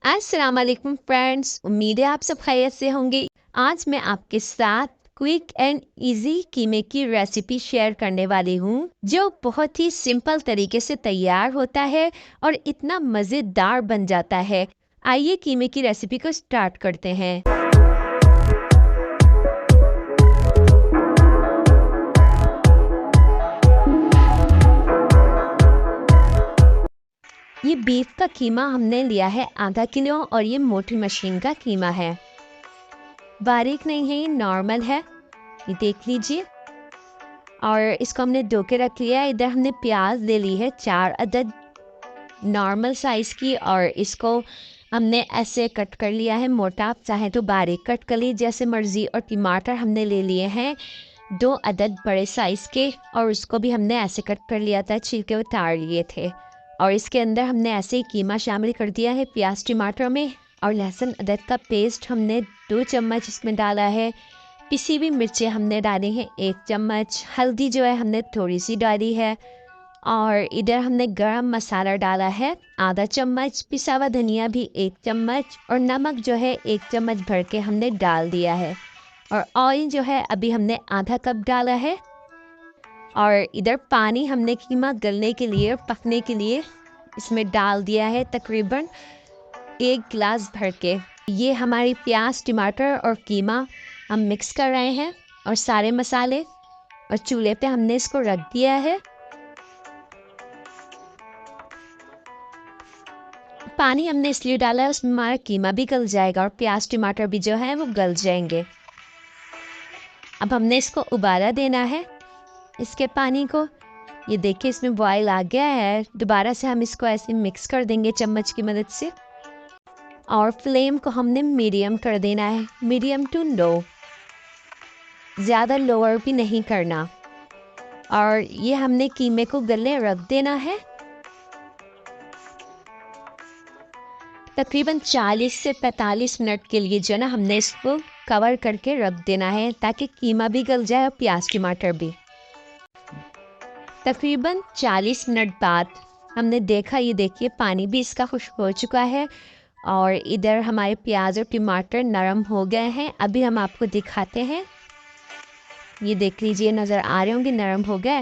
अस्सलाम वालेकुम फ्रेंड्स, उम्मीद है आप सब खैरियत से होंगे। आज मैं आपके साथ क्विक एंड इजी कीमे की रेसिपी शेयर करने वाली हूँ जो बहुत ही सिंपल तरीके से तैयार होता है और इतना मज़ेदार बन जाता है। आइए कीमे की रेसिपी को स्टार्ट करते हैं। ये बीफ का कीमा हमने लिया है आधा किलो और ये मोटी मशीन का कीमा है। बारीक नहीं है, ये नॉर्मल है, ये देख लीजिए। और इसको हमने धो के रख लिया है। इधर हमने प्याज ले ली है 4 अदद नॉर्मल साइज़ की और इसको हमने ऐसे कट कर लिया है मोटा, आप चाहे तो बारीक कट कर ली जैसे मर्ज़ी। और टमाटर हमने ले लिए हैं 2 अदद बड़े साइज़ के और उसको भी हमने ऐसे कट कर लिया था, छिलके उतार लिए थे। और इसके अंदर हमने ऐसे ही कीमा शामिल कर दिया है प्याज टमाटर में। और लहसुन अदरक का पेस्ट हमने 2 चम्मच इसमें डाला है। पिसी हुई मिर्चें हमने डाली हैं 1 चम्मच। हल्दी जो है हमने थोड़ी सी डाली है। और इधर हमने गरम मसाला डाला है आधा चम्मच, पिसा हुआ धनिया भी 1 चम्मच और नमक जो है 1 चम्मच भर के हमने डाल दिया है। और ऑयल जो है अभी हमने आधा कप डाला है। और इधर पानी हमने कीमा गलने के लिए और पकने के लिए इसमें डाल दिया है तकरीबन 1 गिलास भर के। ये हमारी प्याज टमाटर और कीमा हम मिक्स कर रहे हैं और सारे मसाले, और चूल्हे पे हमने इसको रख दिया है। पानी हमने इसलिए डाला है उसमें हमारा कीमा भी गल जाएगा और प्याज टमाटर भी जो है वो गल जाएंगे। अब हमने इसको उबाला देना है इसके पानी को। ये देखिए इसमें बॉयल आ गया है। दोबारा से हम इसको ऐसे मिक्स कर देंगे चम्मच की मदद से। और फ्लेम को हमने मीडियम कर देना है, मीडियम टू लो, ज़्यादा लोअर भी नहीं करना। और ये हमने कीमे को गलने रख देना है। तकरीबन 40 से 45 मिनट के लिए जो ना हमने इसको कवर करके रख देना है ताकि कीमा भी गल जाए और प्याज टमाटर भी। तकरीबन 40 मिनट बाद हमने देखा, ये देखिए पानी भी इसका खुश्क हो चुका है और इधर हमारे प्याज और टमाटर नरम हो गए हैं। अभी हम आपको दिखाते हैं, ये देख लीजिए, नज़र आ रहे होंगे नरम हो गए।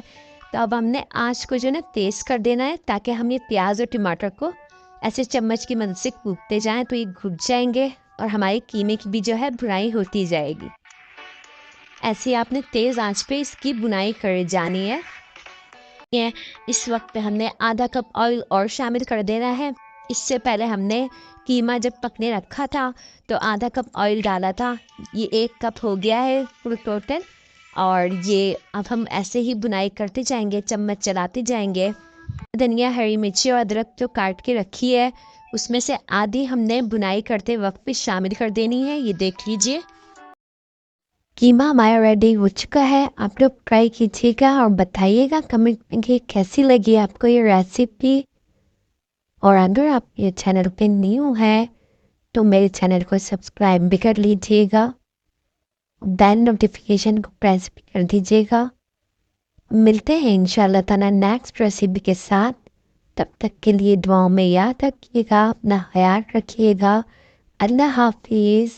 तो अब हमने आँच को जो ना तेज़ कर देना है ताकि हम ये प्याज और टमाटर को ऐसे चम्मच की मदद से कूटते जाएं तो ये घुट जाएंगे और हमारे कीमे की भी जो है भुनाई होती जाएगी। ऐसे आपने तेज़ आंच पे इसकी बुनाई कर जानी है। इस वक्त पे हमने आधा कप ऑयल और शामिल कर देना है। इससे पहले हमने कीमा जब पकने रखा था तो आधा कप ऑयल डाला था। ये 1 कप हो गया है फुल टोटल। और ये अब हम ऐसे ही बुनाई करते जाएंगे, चम्मच चलाते जाएंगे। धनिया, हरी मिर्ची और अदरक जो काट के रखी है उसमें से आधी हमने बुनाई करते वक्त भी शामिल कर देनी है। ये देख लीजिए कीमा हमारा रेडी हो चुका है। आप लोग ट्राई कीजिएगा और बताइएगा कमेंट में कि कैसी लगी आपको ये रेसिपी। और अगर आप ये चैनल पे न्यू है तो मेरे चैनल को सब्सक्राइब भी कर लीजिएगा, बेल नोटिफिकेशन को प्रेस भी कर दीजिएगा। मिलते हैं इंशाल्लाह ताला नेक्स्ट रेसिपी के साथ। तब तक के लिए दुआओं में याद रखिएगा, अपना ख्याल रखिएगा। अल्लाह हाफिज़।